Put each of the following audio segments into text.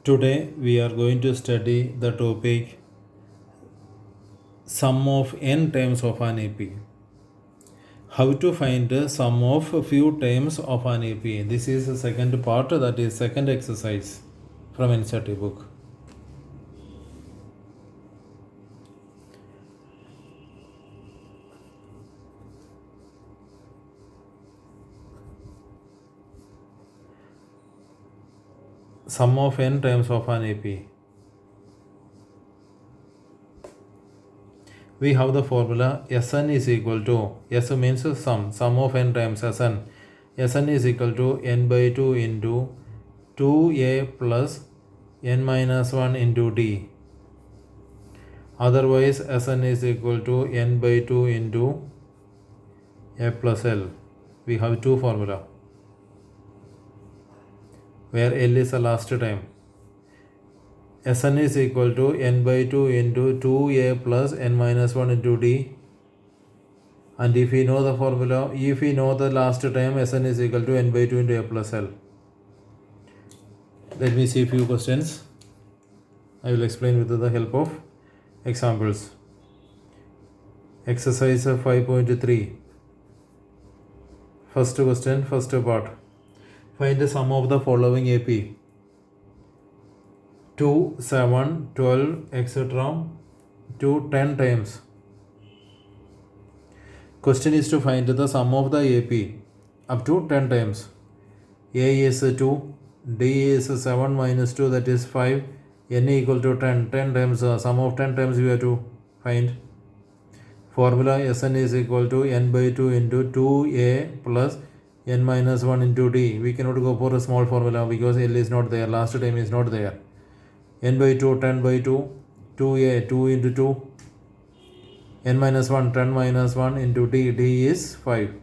Today we are going to study the topic sum of n times of an AP. How to find the sum of a few times of an AP. This is the second part, that is second exercise from NCERT book. Sum of n times of an AP. We have the formula Sn is equal to, S means sum of n times Sn. Sn is equal to n by 2 into 2a plus n minus 1 into d. Otherwise, Sn is equal to n by 2 into a plus L. We have two formula where L is the last time. Sn is equal to n by 2 into 2a plus n minus 1 into d. And if we know the formula, if we know the last time, Sn is equal to n by 2 into a plus L. Let me see a few questions. I will explain with the help of examples. Exercise 5.3. First question, first part. Find the sum of the following AP. 2, 7, 12, etc. to 10 times. Question is to find the sum of the AP up to 10 times. A is 2, D is 7 minus 2, that is 5, N equal to 10. 10 times, sum of 10 times we have to find. Formula Sn is equal to n by 2 into 2a plus n minus 1 into d. We cannot go for a small formula because L is not there, last time is not there. N by 2, 10 by 2, 2a, 2 into 2, n minus 1, 10 minus 1 into d, d is 5.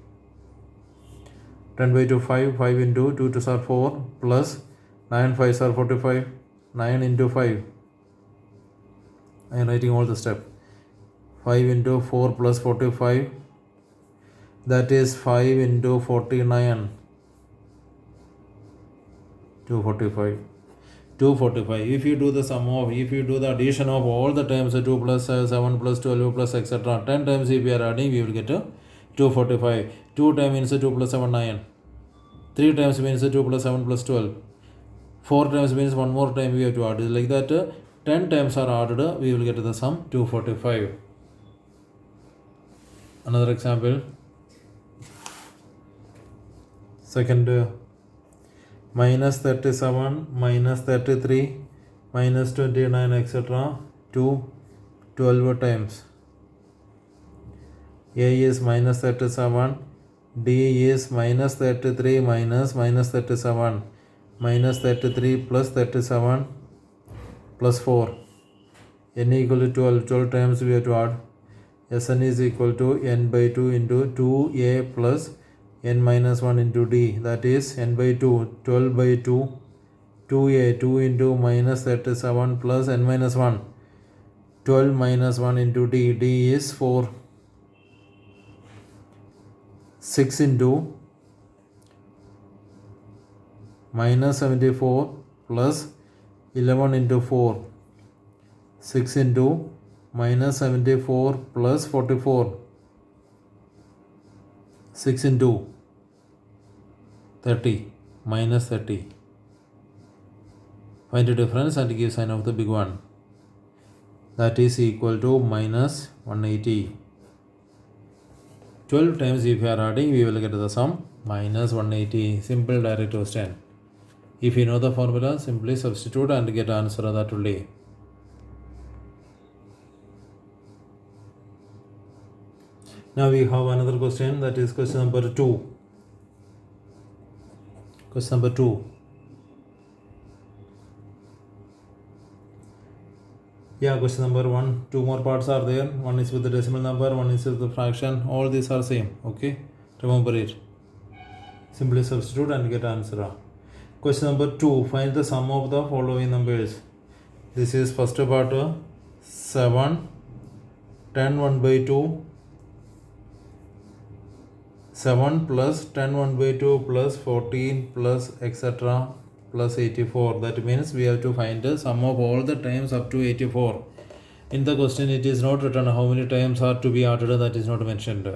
10 by 2, 5, 5 into 2 to 4, plus 9 5s are 45, 9 into 5. I am writing all the step. 5 into 4 plus 45, that is 5 into 49, 245. 245. If you do the sum of, if you do the addition of all the terms, 2 plus 7 plus 12 plus etc. 10 times if we are adding, we will get 245. 2 times means 2 plus 7, 9. 3 times means 2 plus 7 plus 12. 4 times means one more time we have to add. Like that, 10 times are added, we will get the sum 245. Another example. Second, minus 37, minus 33, minus 29, etc. to 12 times. A is minus 37, D is minus 33 minus 37, minus 33 plus 37 plus 4. N equal to 12, 12 times we have to add. Sn is equal to n by 2 into 2a plus n minus 1 into d, that is n by 2, 12 by 2, 2a, 2 into minus 37 plus n minus 1, 12 minus 1 into d, d is 4. 6 into minus 74 plus 11 into 4. 6 into minus 74 plus 44. 6 into 30 minus 30. Find the difference and give sign of the big one. That is equal to minus 180. 12 times if you are adding, we will get the sum minus 180. Simple direct question. If you know the formula, simply substitute and get answer that only. Now we have another question, that is question number 2. Question number 2. Yeah, question number 1. 2 more parts are there. One is with the decimal number, one is with the fraction. All these are same. Okay, remember it. Simply substitute and get answer. Question number 2. Find the sum of the following numbers. This is first part, 7, 10 1 by 2, 7 plus 10 1 by 2 plus 14 plus etc. plus 84. That means we have to find the sum of all the times up to 84. In the question it is not written how many times are to be added, that is not mentioned.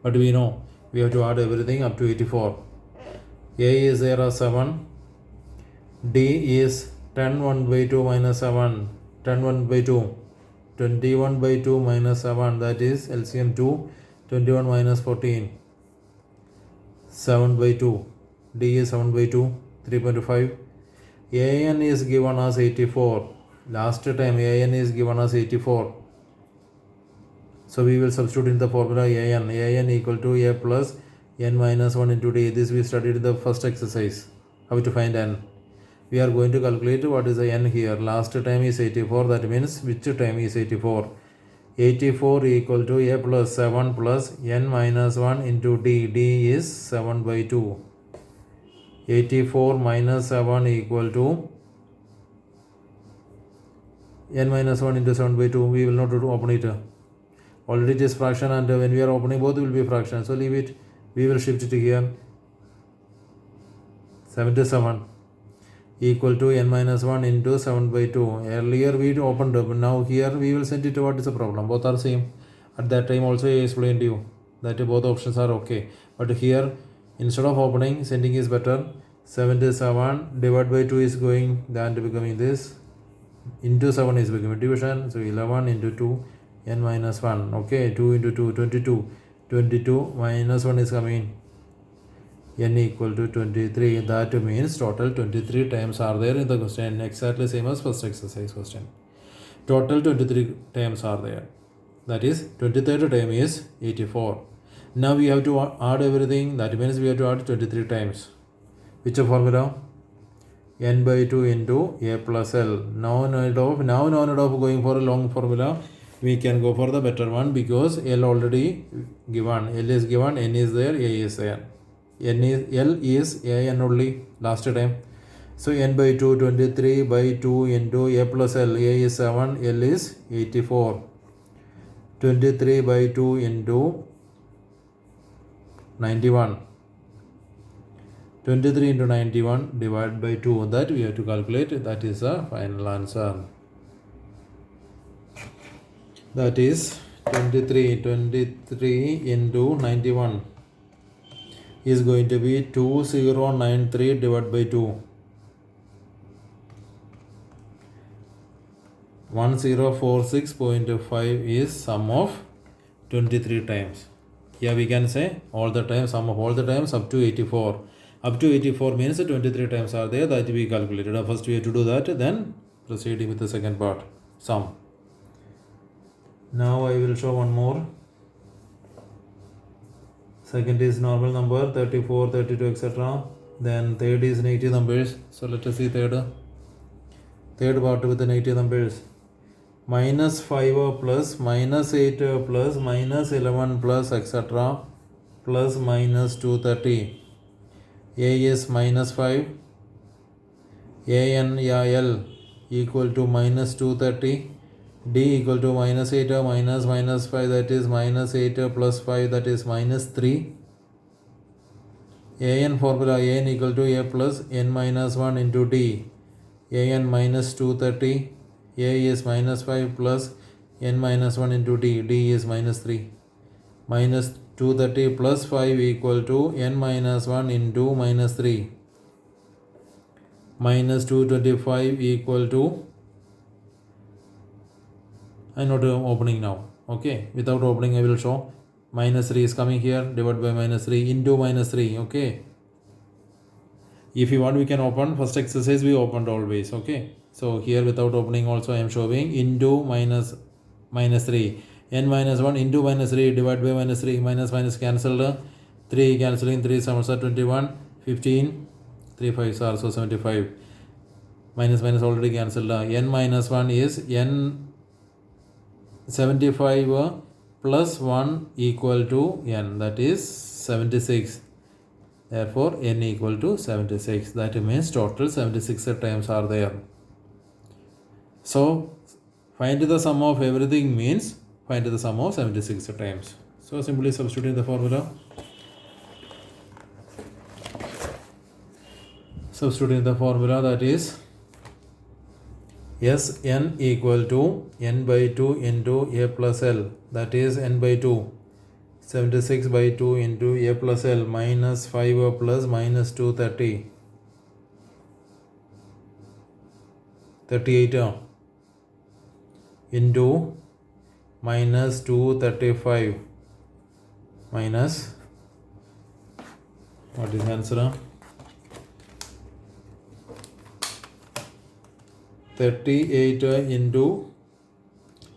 But we know we have to add everything up to 84. A is there as 7. D is 10 1 by 2 minus 7. 10 1 by 2. 21 by 2 minus 7, that is LCM 2. 21 minus 14. 7 by 2. D is 7 by 2. 3.5. AN is given as 84. Last time AN is given as 84. So we will substitute in the formula AN. AN equal to A plus N minus 1 into D. This we studied in the first exercise. How to find N. We are going to calculate what is the N here. Last time is 84. That means which time is 84? 84 equal to A plus 7 plus N minus 1 into D. D is 7 by 2. 84 minus 7 equal to N minus 1 into 7 by 2. We will not open it. Already it is fraction, and when we are opening both will be fraction. So leave it. We will shift it here. 77 equal to N minus 1 into 7 by 2. Earlier we opened up. Now here we will send it. What is the problem? Both are same. At that time also I explained to you that both options are okay. But here instead of opening, sending is better. 77 divided by 2 is going then to becoming this. Into 7 is becoming division. So 11 into 2 N minus 1. Okay, 2 into 2 22. 22 minus 1 is coming. N equal to 23. That means total 23 times are there in the question. Exactly same as first exercise question. Total 23 times are there. That is 23rd time is 84. Now we have to add everything. That means we have to add 23 times. Which formula? N by 2 into A plus L. Now no need of going for a long formula. We can go for the better one because L already given. L is given, N is there, A is there. L is A N only last time. So N by 2, 23 by 2 into A plus L. A is 7, L is 84. 23 by 2 into 91. 23 into 91 divided by 2. That we have to calculate. That is the final answer. That is 23 into 91 is going to be 2093 divided by 2. 1046.5 is sum of 23 times. Here we can say all the times, sum of all the times up to 84. Up to 84 means 23 times are there that we calculated. First we have to do that, then proceeding with the second part, sum. Now I will show one more. Second is normal number, 34, 32, etc. Then third is negative numbers. So let us see third part with the negative numbers. Minus 5 plus, minus 8 plus, minus 11 plus, etc. Plus minus 230. A is minus 5. N L equal to minus 230. D equal to minus 8 minus 5, that is minus 8 plus 5, that is minus 3. An formula, An equal to A plus N minus 1 into D. An minus 230. A is minus 5 plus N minus 1 into D. D is minus 3. Minus 230 plus 5 equal to N minus 1 into minus 3. Minus 225 equal to, I'm not opening now. Okay, without opening I will show. Minus 3 is coming here, divided by minus 3 into minus 3. Okay, if you want we can open. First exercise we opened always. Okay, so here without opening also I am showing into minus 3. N minus 1 into minus 3 divided by minus 3. Minus cancelled. 3 cancelling, 3 7s are 21. 15. 3 5s are so 75. Minus already cancelled. N minus 1 is N 75 plus 1 equal to N, that is 76. Therefore N equal to 76. That means total 76 times are there. So find the sum of everything means find the sum of 76 times. So simply substitute the formula. substituting the formula, that is Sn equal to n by 2 into a plus l, that is n by 2, 76 by 2 into a plus l minus 5 plus minus 2 30, 38 into minus 235 minus, what is the answer? 38 into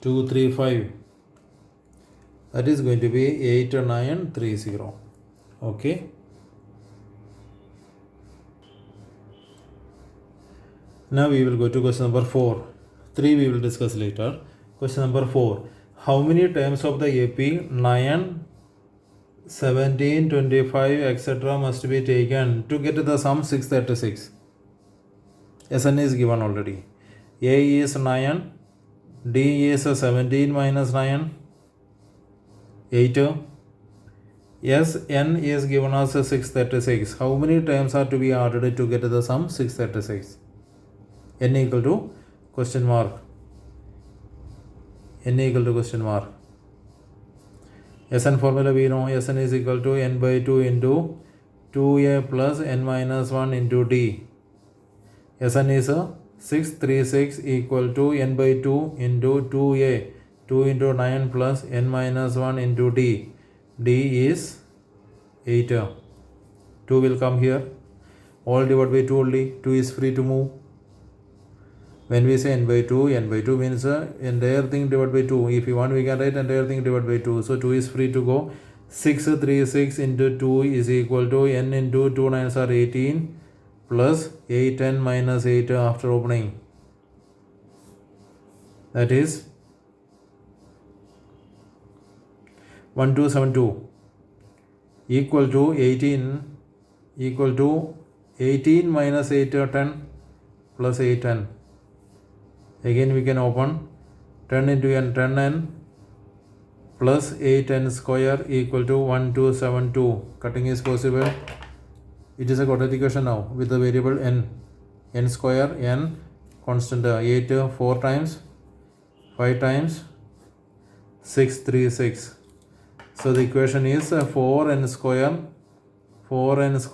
235, that is going to be 8930. Okay. Now we will go to question number 4. 3 we will discuss later. Question number 4. How many times of the AP 9, 17, 25, etc. must be taken to get the sum 636? Sn is given already. A is 9, D is 17 minus 9, 8. Sn is given as 636. How many times are to be added to get the sum 636? N equal to question mark. N equal to question mark. Sn formula we know. Sn is equal to n by 2 into 2a plus n minus 1 into d. Sn is 636 equal to n by 2 into 2a, 2 into 9 plus n minus 1 into d. D is 8. 2 will come here. All divided by 2 only. 2 is free to move. When we say n by 2 means entire thing divided by 2. If you want, we can write entire thing divided by 2. So 2 is free to go. 636 into 2 is equal to n into 2 9s are 18 plus 8 n minus 8 after opening. That is 1272 equal to 18 minus 8 10 plus 8 10. Again we can open 10 into n, 10 n plus 8 n square equal to 1272. Cutting is possible. It is a quadratic equation now with the variable n. N square, n constant 8 4 times, 5 times, 636. So the equation is 4n square plus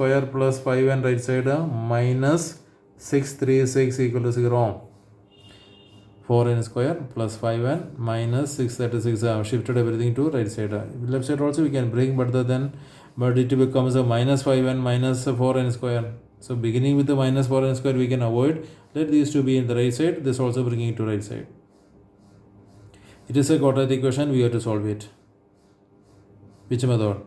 5n right side minus 636 equal to 0. 4n square plus 5n minus 636. I have shifted everything to right side. Left side also we can bring, but it becomes a minus 5n minus 4n square. So beginning with the minus 4n square we can avoid. Let these two be in the right side. This also bringing it to right side. It is a quadratic equation. We have to solve it. Which method?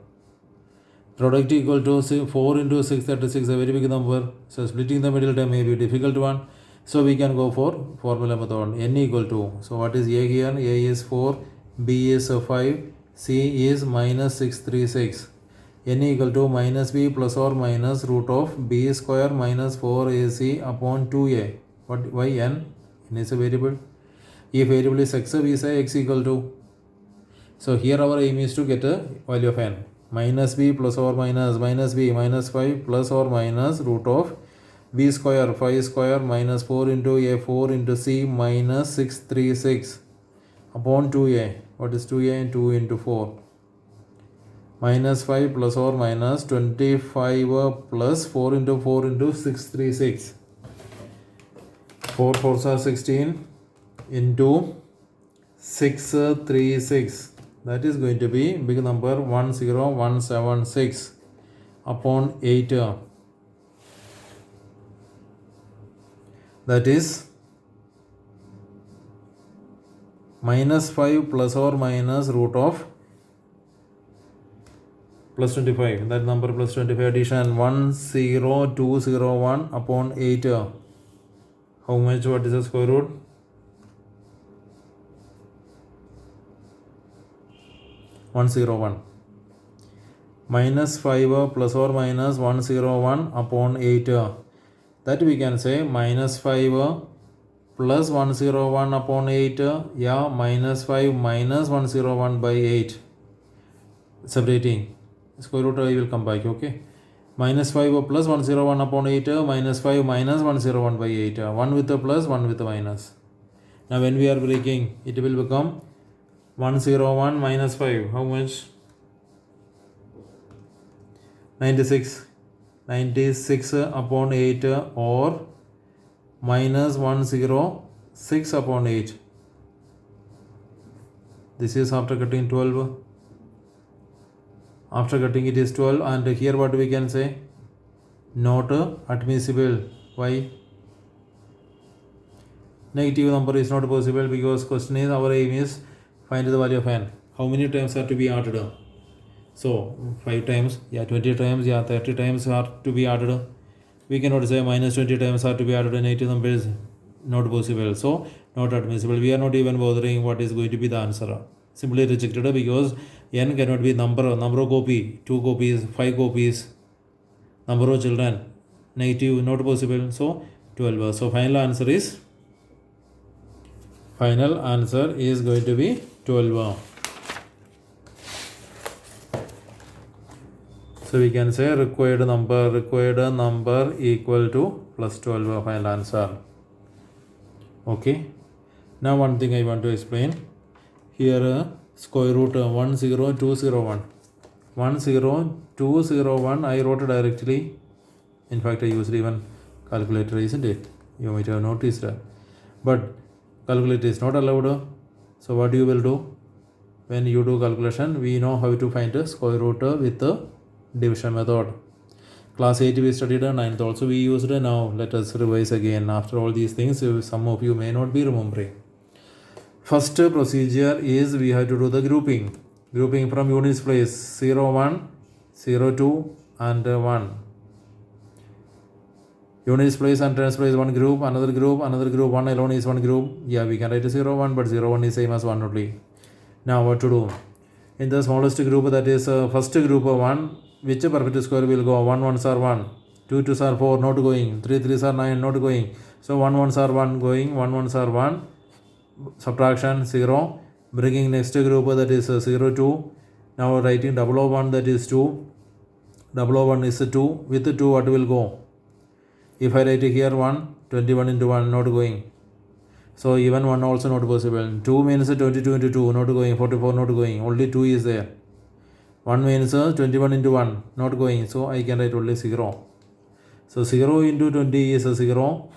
Product equal to 4 into 636, a very big number. So splitting the middle term may be a difficult one. So we can go for formula method. N equal to, so what is A here? A is 4, B is 5, C is minus 636. N equal to minus B plus or minus root of B square minus 4AC upon 2A. Why N? N is a variable. If variable is X, we say X equal to. So here our aim is to get a value of N. Minus B plus or minus B minus 5 plus or minus root of B square 5 square minus 4 into A 4 into C minus 636 upon 2A. What is 2A? 2 into 4. Minus 5 plus or minus 25 plus 4 into 4 into 636. 4 4s are 16 into 636. That is going to be big number 10176 upon 8. That is minus 5 plus or minus root of plus 25. That number plus 25 addition 10201 upon 8. How much? What is the square root? 101. Minus 5 plus or minus 101 upon 8. That we can say minus 5 plus 101 upon 8. Yeah, minus 5 minus 101 by 8. Separating. Square root I will come back. Okay. minus 5 plus 101 upon 8, minus 5 minus 101 by 8, 1 with a plus, 1 with a minus. Now when we are breaking, it will become 101 minus 5, how much? 96. 96 upon 8 or minus 106 upon 8. This is after cutting 12. After cutting it is 12, and here what we can say? Not admissible. Why? Negative number is not possible because question is, our aim is find the value of n. How many times are to be added? So 5 times, 20 times, 30 times are to be added. We cannot say minus 20 times are to be added. Negative numbers not possible. So not admissible. We are not even bothering what is going to be the answer. Simply rejected because n cannot be number of copy, 2 copies, 5 copies, number of children. Negative not possible. So 12. So final answer is going to be 12. So we can say required number equal to plus 12, final answer. Okay. Now one thing I want to explain. Here square root 10201. 10201 I wrote directly. In fact, I used even calculator, isn't it? You might have noticed that. But calculator is not allowed. So what you will do? When you do calculation, we know how to find a square root with the division method. Class 8 we studied, 9th also we used. Now let us revise again. After all these things, some of you may not be remembering. First procedure is we have to do the grouping. Grouping from units place 0, 1, 0, 2 and 1. Units place and tens place one group, another group, 1 alone is one group. Yeah, we can write 0, 1, but 0, 1 is same as 1 only. Now what to do? In the smallest group, that is first group 1, which perfect square will go? 1 ones are 1, 2 twos are 4, not going, 3 threes are 9, not going. So 1 ones are 1 going, 1 ones are 1, subtraction 0, bringing next group that is 0, 2. Now writing double of 1, that is 2, double of 1 is 2, with 2 what will go? If I write here 1, 21 into 1, not going. So even 1 also not possible. 2 means 22 into 2, not going, 44 not going, only 2 is there. 1 means 21 into 1, not going, so I can write only 0. So 0 into 20 is 0.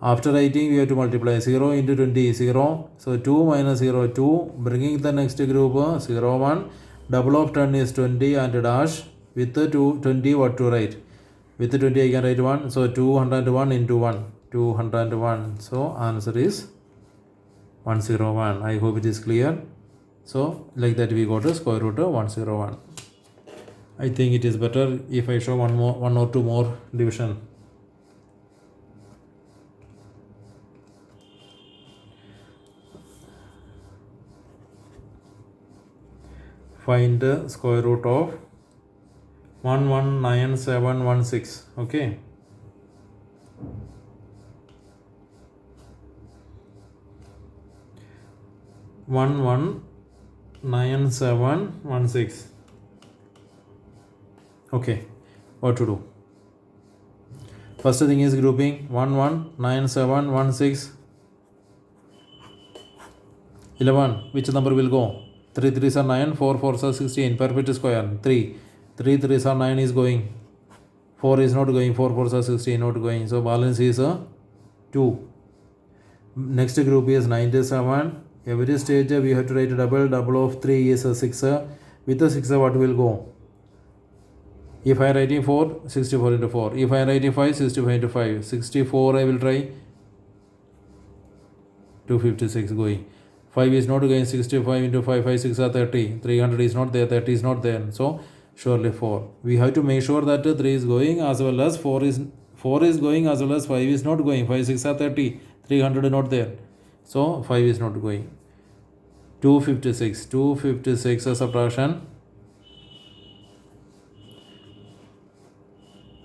After writing, we have to multiply 0 into 20, 0. So 2 minus 0, 2. Bringing the next group 0, 1. Double of 10 is 20 and dash. With 20, what to write? With 20, I can write 1. So 201 into 1. 201. So answer is 101. I hope it is clear. So like that we got a square root of 101. I think it is better if I show one or two more division. Find the square root of 119716. Okay. One 9716. Okay, what to do? First thing is grouping 119716. 11, which number will go? 3 3s are 9, 4 4s are 16, perfect square. 3 3s are 9 is going, 4 is not going, 4 4s are 16 not going, so balance is 2. Next group is 97. Every stage we have to write double of 3 is 6. With the 6 what will go? If I write 4, 64 into 4. If I write 5, 65 into 5. 64 I will try. 256 going. 5 is not going, 65 into 5, 5 6 are 30. 300 is not there, 30 is not there. So surely 4. We have to make sure that 3 is going as well as 4 is going as well as 5 is not going. 5 6 are 30. 300 not there. So 5 is not going. 256 a subtraction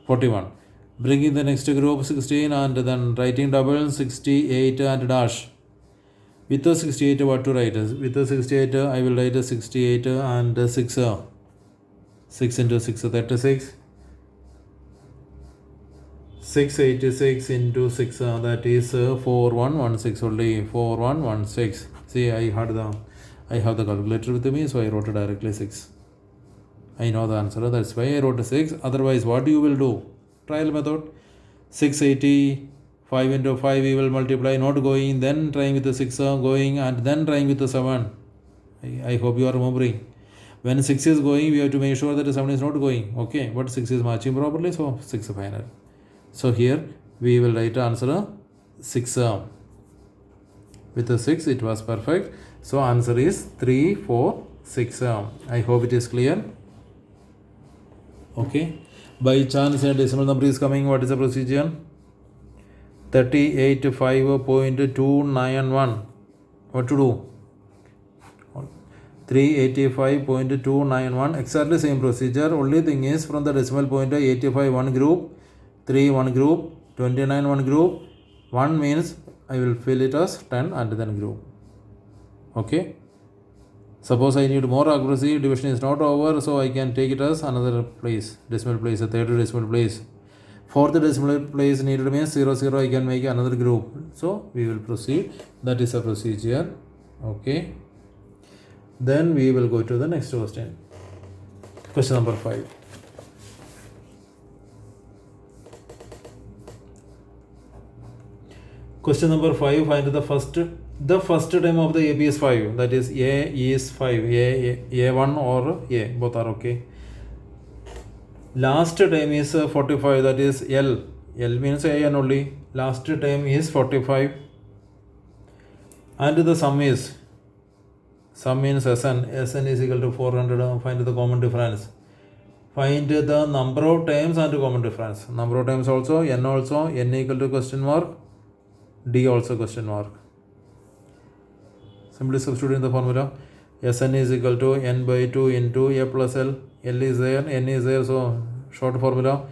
41. Bringing the next group 16 and then writing double 68 and dash. With the 68 what to write? With the 68 I will write 68 and 6. 6 into 6 36. 686 into 6, that is 4116 only. 4116. See, I have the calculator with me, so I wrote directly 6. I know the answer, that's why I wrote 6. Otherwise, what you will do? Trial method. 685 into 5 we will multiply, not going, then trying with the 6 going, and then trying with the 7. I hope you are remembering. When 6 is going, we have to make sure that 7 is not going. Okay, but 6 is matching properly, so 6 final. So here we will write answer 6. With the 6 it was perfect. So answer is 3, 4, 6. I hope it is clear. Okay. By chance a decimal number is coming, what is the procedure? 385.291. What to do? 385.291. Exactly same procedure. Only thing is, from the decimal point 85 one group, 3 one group, 29 one group. 1 means I will fill it as 10 and then group. Okay. Suppose I need more accuracy, division is not over, so I can take it as another place, decimal place, a third decimal place. Fourth decimal place needed means 0, 0, I can make another group. So we will proceed. That is a procedure. Okay. Then we will go to the next question. Question number 5. Question number 5, find the first term of the AP is 5. That is A is 5. A1 or A, both are okay. Last term is 45. That is L. L means AN only. Last term is 45. And the sum means SN. SN is equal to 400. Find the common difference. Find the number of times and common difference. Number of times also, N also, N equal to question mark, D also question mark. Simply substitute in the formula. Sn is equal to n by 2 into a plus l. L is there, n is there, so short formula.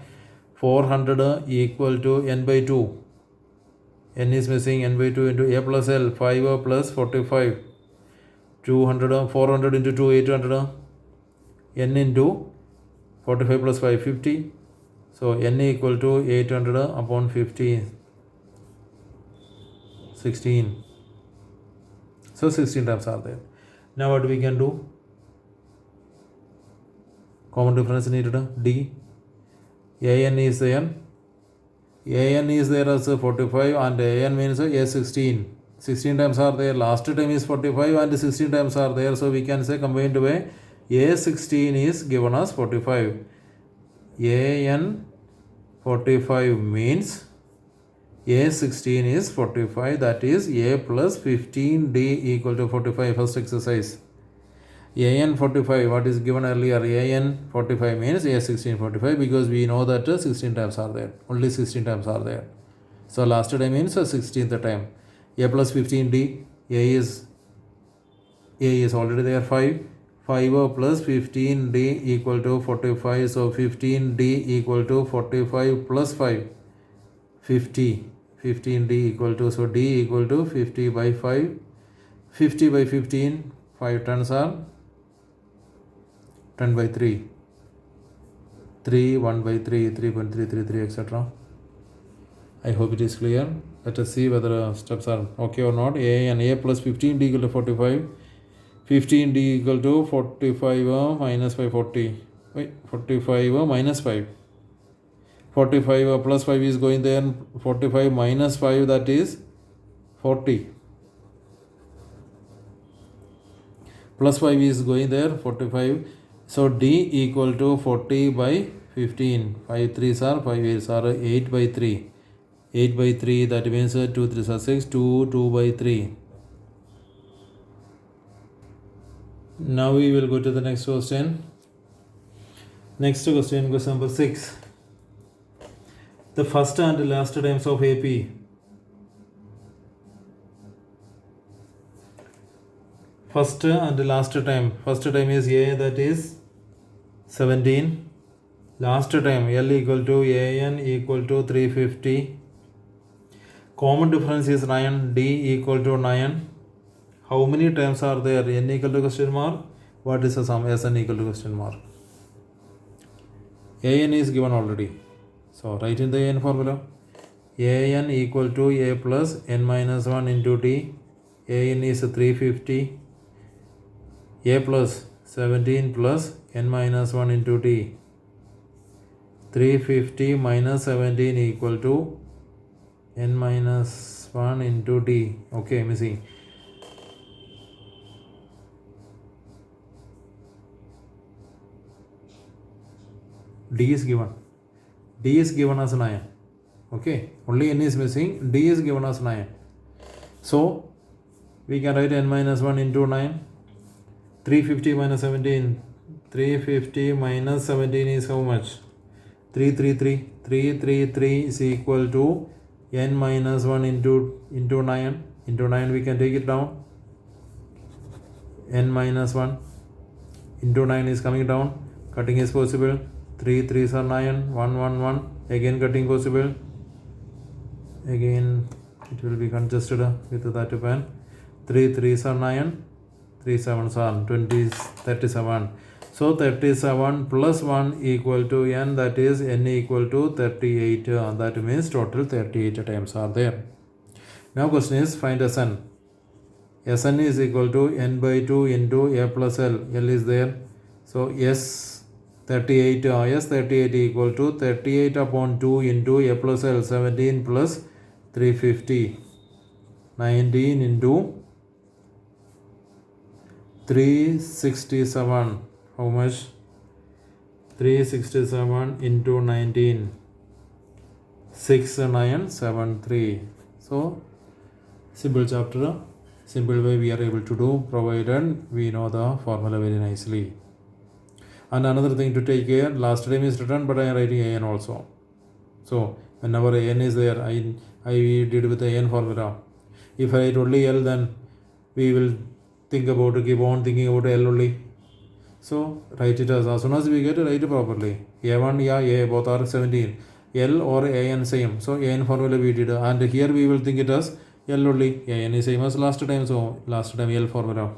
400 equal to n by 2. N is missing, n by 2 into a plus l. 5 plus 45. 200, 400 into 2, 800. N into 45 plus 5, 50. So n equal to 800 upon 50. 16. So 16 terms are there. Now what we can do? Common difference needed. D. AN is there. AN is there as 45 and AN means A16. 16 times are there. Last time is 45 and 16 times are there. So we can say combined way A16 is given as 45. AN 45 means A16 is 45, that is A plus 15D equal to 45. First exercise. AN 45, what is given earlier? AN 45 means A16 45, because we know that 16 times are there. Only 16 times are there. So last time means 16th time. A plus 15D, A is already there 5. 5 plus 15D equal to 45. So 15D equal to 45 plus 5. 50. 15D equal to, so D equal to 50 by 5. 50 by 15, 5 tens are 10 by 3. 3, 1 by 3, 3.333, etc. I hope it is clear. Let us see whether steps are okay or not. A and A plus 15D equal to 45. 15D equal to 45 minus 5, 40. Wait, 45 minus 5. 45 plus 5 is going there. 45 minus 5, that is 40. Plus 5 is going there. 45. So D equal to 40 by 15. 5 3s are 5 8s are 8 by 3. 8 by 3, that means 2 3s are 6. 2 by 3. Now we will go to the next question. Next question, question number 6. The first and last times of AP. First and last time. First time is A, that is 17. Last time L equal to AN equal to 350. Common difference is 9. D equal to 9. How many times are there? N equal to question mark. What is the sum? Sn equal to question mark. AN is given already. So write in the an formula. An equal to a plus n minus 1 into t. An is 350. A plus 17 plus n minus 1 into t. 350 minus 17 equal to n minus 1 into t. Okay, let me see. D is given. D is given as 9. Okay, only n is missing. D is given as 9. So we can write n minus 1 into 9. 350 minus 17. 350 minus 17 is how much? 333. 333 is equal to n minus 1 into 9. Into 9 we can take it down. N minus 1 into 9 is coming down. Cutting is possible. 3 3s are 9. 1 1 1. Again cutting possible. Again it will be congested with that pen. 3 3s are 9. 3 7s are 20, 37. So 37 plus 1 equal to n, that is n equal to 38. That means total 38 times are there. Now question is find Sn. Sn is equal to n by 2 into a plus l. L is there. So S38 equal to 38 upon 2 into a plus l. 17 plus 350. 19 into 367. How much? 367 into 19. 6973. So simple chapter, simple way we are able to do, provided we know the formula very nicely. And another thing to take care, last time is written but I am writing an also. So whenever an is there, I did with the an formula. If I write only L, then we will think about keep on thinking about L only. So write it as soon as we get it, write it properly. A1, yeah, A, both are 17. L or AN same. So AN formula we did, and here we will think it as L only. AN is same as last time, so last time L formula.